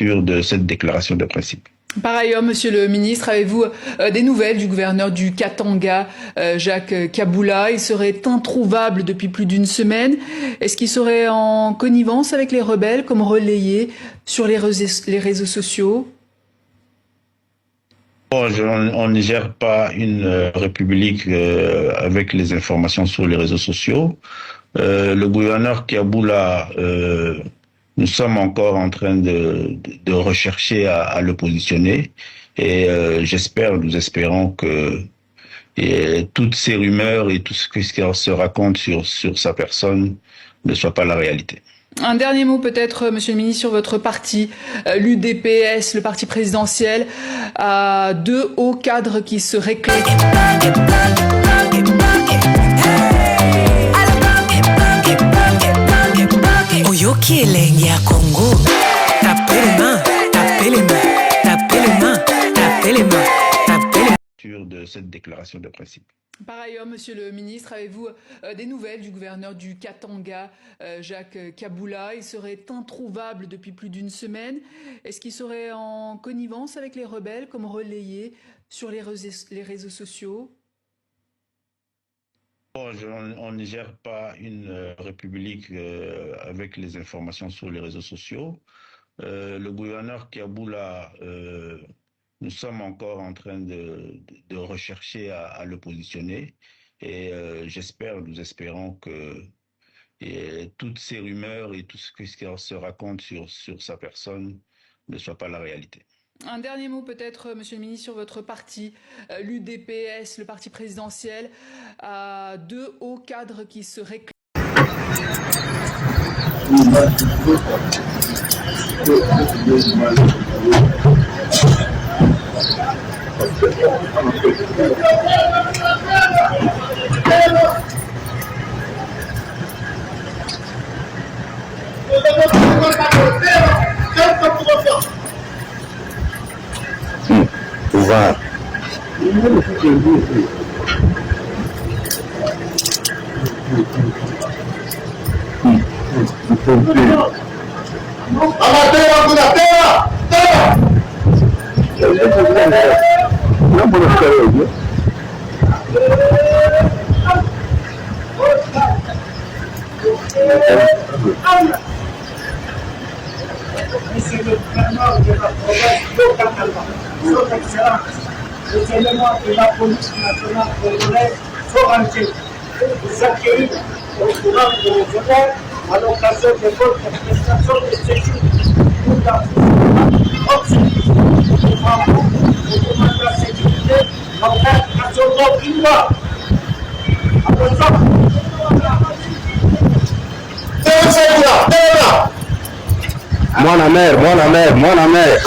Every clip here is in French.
lecture de cette déclaration de principe. Par ailleurs, Monsieur le ministre, avez-vous des nouvelles du gouverneur du Katanga, Jacques Kaboula? Il serait introuvable depuis plus d'une semaine. Est-ce qu'il serait en connivence avec les rebelles, comme relayé sur les réseaux sociaux? Bon, on ne gère pas une république avec les informations sur les réseaux sociaux. Le gouverneur Kaboula, nous sommes encore en train de rechercher à le positionner et nous espérons que toutes ces rumeurs et tout ce qui se raconte sur sa personne ne soit pas la réalité. Un dernier mot peut-être, Monsieur le ministre, sur votre parti, l'UDPS, le parti présidentiel, a deux hauts cadres qui se réclament. Oyoki elengi ya Congo, tapez les mains, tapez les mains, tapez les mains, tapez les mains, tapez les mains. De cette déclaration de principe. Par ailleurs, Monsieur le ministre, avez-vous des nouvelles du gouverneur du Katanga, Jacques Kaboula? Il serait introuvable depuis plus d'une semaine. Est-ce qu'il serait en connivence avec les rebelles, comme relayé sur les réseaux sociaux? Bon, on ne gère pas une république avec les informations sur les réseaux sociaux. Le gouverneur Kaboula, nous sommes encore en train de rechercher à le positionner et nous espérons que toutes ces rumeurs et tout ce qui se raconte sur sa personne ne soit pas la réalité. Un dernier mot peut-être, Monsieur le ministre, sur votre parti, l'UDPS, le parti présidentiel, a deux hauts cadres qui se réclament. Pouvoir. Monsieur le gouverneur de la province de Katanga, Son Excellence, les éléments de la police nationale congolaise Foranté, vous accueillent au courant de vos honneurs à l'occasion de votre prestation de séjour pour la observation du Bravo, au commandant de la sécurité, l'enquête à son nom Kimba. À vos ordres. Moi la mère.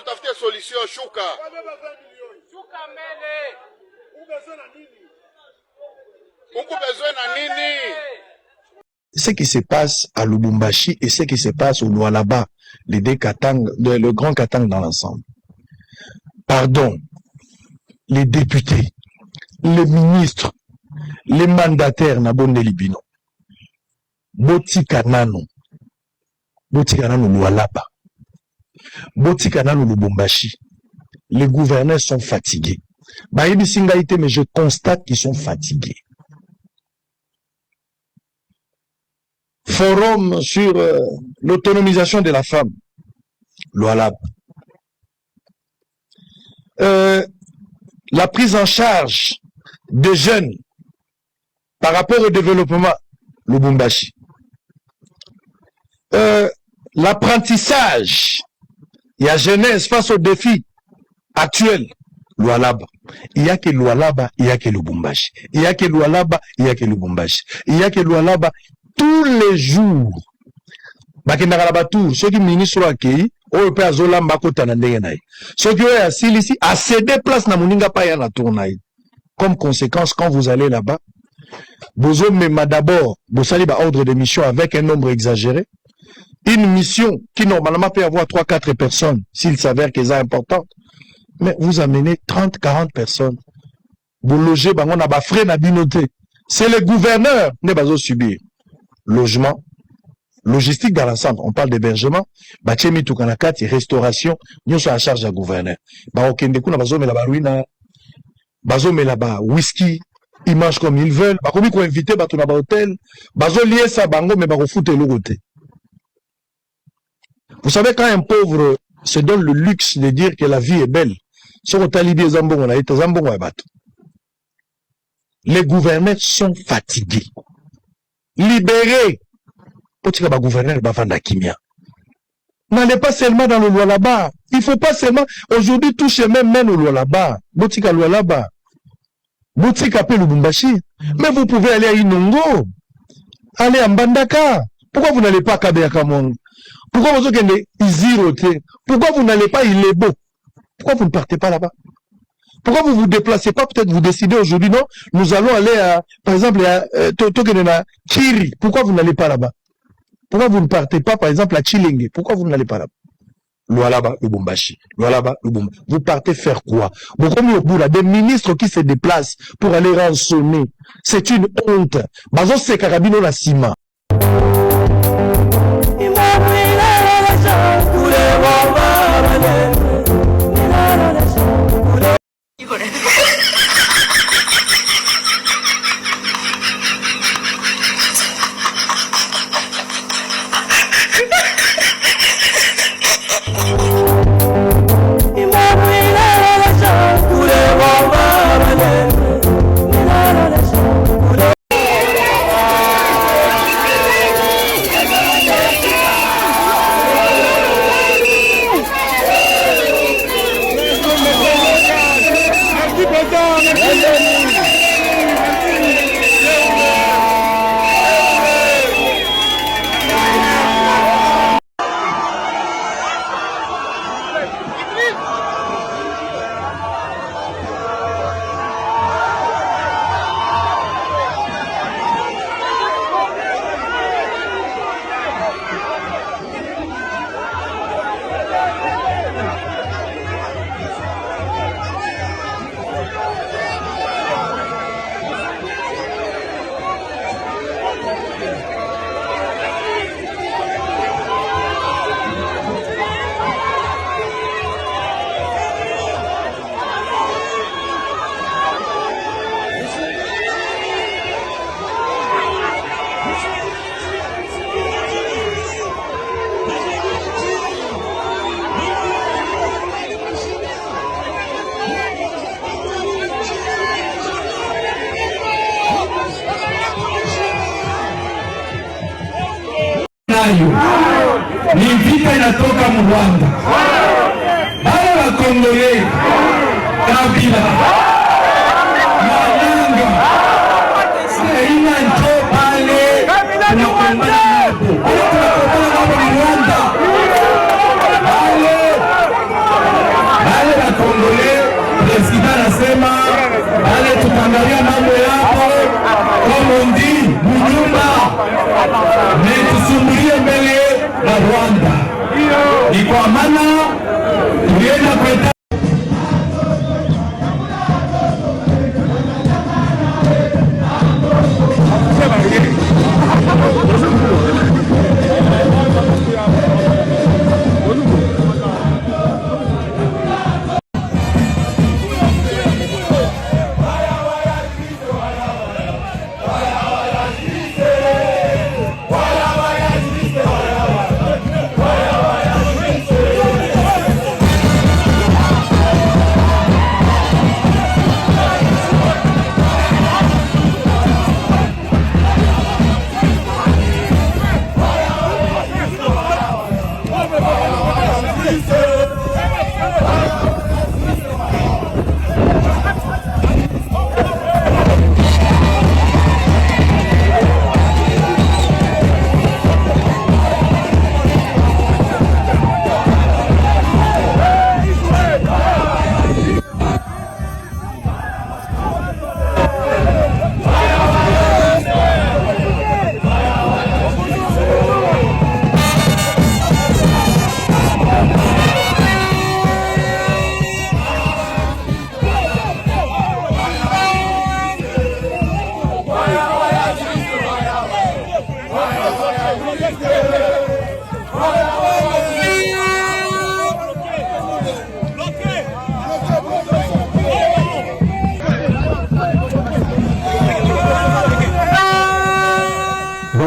mtafutie solution shuka. Ce qui se passe à Lubumbashi et ce qui se passe au Lualaba, les deux Katang, le grand Katang dans l'ensemble. Pardon, les députés, les ministres, les mandataires Nabonde Libino, Botika Nano Lualaba, Botika Nano Lubumbashi, les gouverneurs sont fatigués. Mais je constate qu'ils sont fatigués. Forum sur l'autonomisation de la femme, Lualaba. La prise en charge des jeunes par rapport au développement, Lubumbashi. L'apprentissage, il y a jeunesse face aux défis actuels, Lualaba. Il n'y a que Lualaba, il n'y a que Lubumbashi. Il n'y a que Lualaba, il n'y a que Lubumbashi. Il n'y a que Lualaba tous les jours. Ceux qui ministre accueilli, on peut azolamba kota na ndenge naï. Ceux qui ont assis ici, à céder place na muninga pa ya na tournaï. Comme conséquence, quand vous allez là-bas, vous même d'abord, vous allez à ordre de mission avec un nombre exagéré. Une mission qui normalement peut avoir 3-4 personnes, s'il s'avère qu'elle est importante. Mais vous amenez 30-40 personnes. Vous logez, on a frais na binoté. C'est le gouverneur qui va subir. Logement, logistique dans l'ensemble, on parle d'hébergement, bachemi tukanakati, restauration, nous sommes à charge du gouverneur. Okendeku na bazome la baruina, bazome la ba whisky, ils mangent comme ils veulent, bakomi ko invité batu na ba hôtel, bazo lié ça bango mais bako foute le côté. Vous savez quand un pauvre se donne le luxe de dire que la vie est belle, sur au talibi zambongo na ita zambongo ya batu. Les gouverneurs sont fatigués. Libérés. Potika gouverneur bavanda kimia. N'allez pas seulement dans le Lualaba. Il faut pas seulement aujourd'hui toucher même au Lualaba. Botika Lualaba. Botika pe Lubumbashi. Mais vous pouvez aller à Inongo. Aller à Mbandaka. Pourquoi vous n'allez pas à Kabeyakamong? Pourquoi vous allez Izirote? Pourquoi vous n'allez pas à Ilebo? Pourquoi vous ne partez pas là-bas? Pourquoi vous vous déplacez pas? Peut-être vous décidez aujourd'hui, non? Nous allons aller à, par exemple, à Kiri. Pourquoi vous n'allez pas là-bas? Pourquoi vous ne partez pas, par exemple, à Chilenge? Pourquoi vous n'allez pas là-bas? Lualaba, Lubumbashi. Lualaba, Lubumbashi. Vous partez faire quoi? Vous comme au bout là, des ministres qui se déplacent pour aller rançonner. C'est une honte. Bazo c'est Karabino la Sima. Ni vita inatoka Rwanda. Bale wa Kongole, Kabila, Malanga, Saina njo pale tunakombana hapo. Tunakombana hapo ni Rwanda. Bale Bondi, Munyumba, netusumbulie mbele la Rwanda. Ni kwa maana tulienda kwenda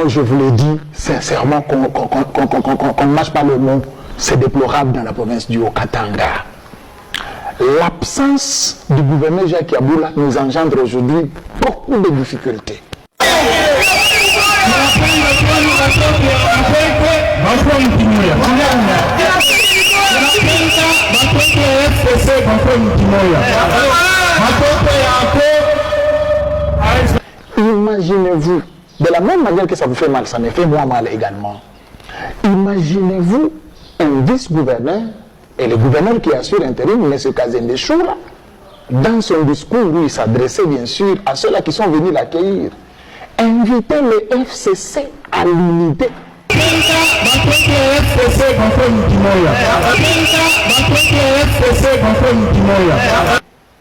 je vous le dis sincèrement, qu'on ne mâche pas le mot, c'est déplorable dans la province du Haut-Katanga. L'absence du gouverneur Jacques Yabula nous engendre aujourd'hui beaucoup de difficultés. Imaginez-vous, de la même manière que ça vous fait mal, ça me fait moi mal également. Imaginez-vous un vice-gouverneur et le gouverneur qui assure intérim, M. Kazende Choula, dans son discours où il s'adressait bien sûr à ceux-là qui sont venus l'accueillir, inviter le FCC à l'unité.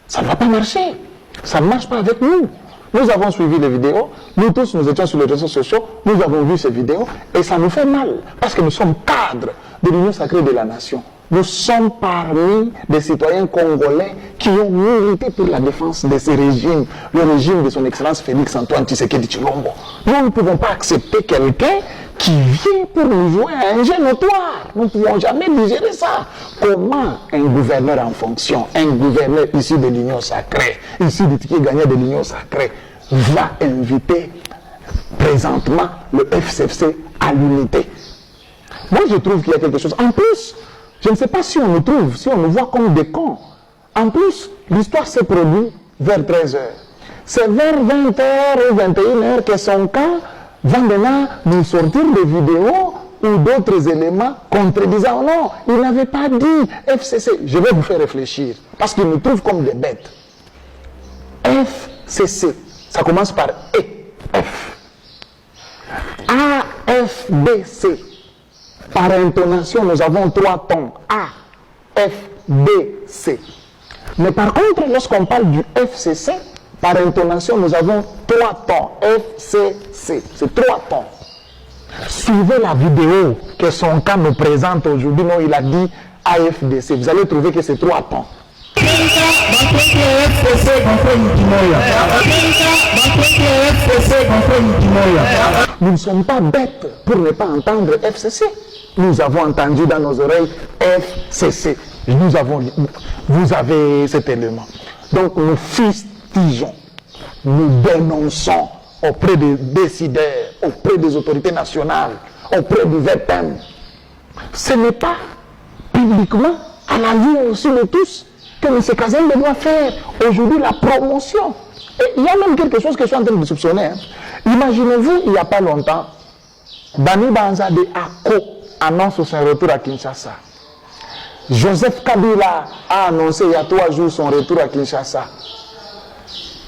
Ça ne va pas marcher. Ça ne marche pas avec nous. Nous avons suivi les vidéos, nous tous nous étions sur les réseaux sociaux, nous avons vu ces vidéos et ça nous fait mal parce que nous sommes cadres de l'Union sacrée de la nation. Nous sommes parmi des citoyens congolais qui ont milité pour la défense de ce régime, le régime de son Excellence Félix Antoine Tshisekedi Tshilombo. Nous ne pouvons pas accepter quelqu'un qui vient pour nous jouer à un jeu notoire. Nous ne pouvons jamais digérer ça. Comment un gouverneur en fonction, un gouverneur issu de l'Union sacrée, issu du ticket gagnant de l'Union sacrée, va inviter présentement le FCC à l'unité? Moi, je trouve qu'il y a quelque chose. En plus, je ne sais pas si on nous trouve, si on nous voit comme des cons. En plus, l'histoire s'est produite vers 13h. C'est vers 20h ou 21h que son camp va maintenant nous sortir des vidéos ou d'autres éléments contredisant. Non, il n'avait pas dit FCC. Je vais vous faire réfléchir, parce qu'il nous trouve comme des bêtes. FCC, ça commence par E, F. AFBC. Par intonation, nous avons 3 tons. A, F, B, C. Mais par contre, lorsqu'on parle du FCC, par intonation, nous avons 3 tons. F, C, C. C'est 3 tons. Suivez la vidéo que son cas nous présente aujourd'hui. Non, il a dit AFDC. Vous allez trouver que c'est 3 tons. Nous ne sommes pas bêtes pour ne pas entendre FCC. Nous avons entendu dans nos oreilles FCC. Vous avez cet élément. Donc nous fustigeons, nous dénonçons auprès des décideurs, auprès des autorités nationales, auprès du VPM. Ce n'est pas publiquement, à la vue aussi de tous, que M. Kazembe doit faire aujourd'hui la promotion. Et il y a même quelque chose que je suis en train de soupçonner. Hein. Imaginez-vous, il n'y a pas longtemps, Bani Banza de Ako annonce son retour à Kinshasa. Joseph Kabila a annoncé il y a 3 jours son retour à Kinshasa.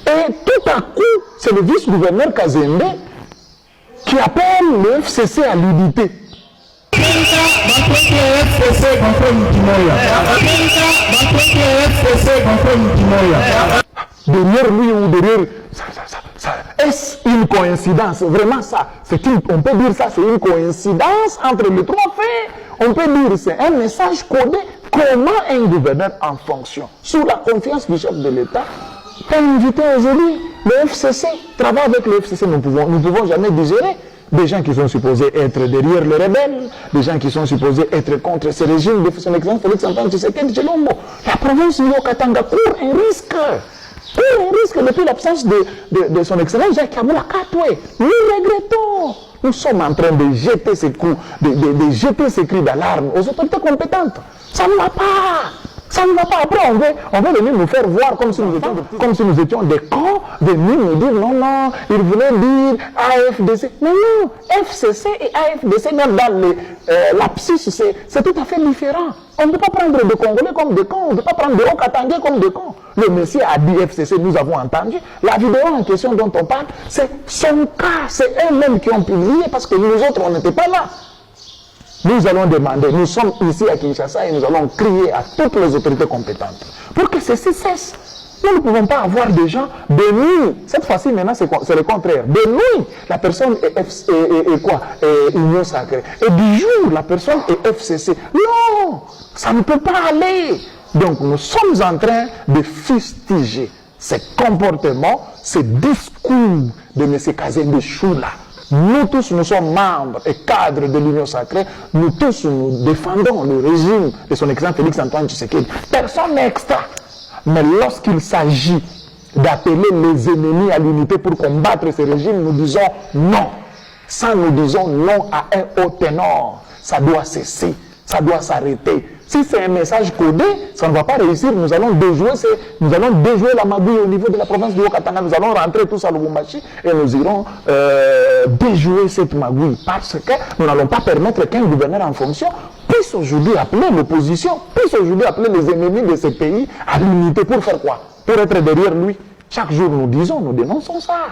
Et tout à coup, c'est le vice-gouverneur Kazembe qui appelle le FCC à l'unité. Derrière lui ou derrière... Est-ce une coïncidence? Vraiment ça, on peut dire ça, c'est une coïncidence entre les trois faits. On peut dire c'est un message codé. Comment un gouverneur en fonction, sous la confiance du chef de l'État, peut inviter aujourd'hui le FCC, travailler avec le FCC, nous pouvons jamais digérer. Des gens qui sont supposés être derrière les rebelles, des gens qui sont supposés être contre ce régime de son excellence Félix Antoine Tshisekedi Tshilombo. La province du Haut-Katanga court un risque. Depuis l'absence de son excellence Jacques Kabula Katoué. Nous regrettons. Nous sommes en train de jeter ces coups, de jeter ces cris d'alarme aux autorités compétentes. Ça ne va pas. Ça ne va pas. Après, on veut venir nous faire voir comme si nous étions des cons, venir nous dire non, ils voulaient dire AFDC. Non, FCC et AFDC, même dans l'abscis, c'est tout à fait différent. On ne peut pas prendre des Congolais comme des cons, on ne peut pas prendre des Haut-Katangais comme des cons. Le monsieur a dit FCC, nous avons entendu. La vidéo en question dont on parle, c'est son cas, c'est eux-mêmes qui ont publié parce que nous autres, on n'était pas là. Nous allons demander, nous sommes ici à Kinshasa et nous allons crier à toutes les autorités compétentes pour que ceci cesse. Nous ne pouvons pas avoir des gens de nuit. Cette fois-ci, maintenant, c'est le contraire. De nuit, la personne est Union Sacrée. Et du jour, la personne est FCC. Non, ça ne peut pas aller. Donc, nous sommes en train de fustiger ces comportements, ces discours de M. Kazembe Choula. Nous tous, nous sommes membres et cadres de l'Union Sacrée. Nous tous, nous défendons le régime de son excellence Félix Antoine Tshisekedi. Personne n'est extra. Mais lorsqu'il s'agit d'appeler les ennemis à l'unité pour combattre ce régime, nous disons non. Ça, nous disons non à un haut ténor. Ça doit cesser. Ça doit s'arrêter. Si c'est un message codé, ça ne va pas réussir. Nous allons déjouer la magouille au niveau de la province du Haut-Katanga. Nous allons rentrer tous à Lubumbashi et nous irons déjouer cette magouille. Parce que nous n'allons pas permettre qu'un gouverneur en fonction puisse aujourd'hui appeler l'opposition, puisse aujourd'hui appeler les ennemis de ce pays à l'unité. Pour faire quoi? Pour être derrière lui. Chaque jour, nous disons, nous dénonçons ça.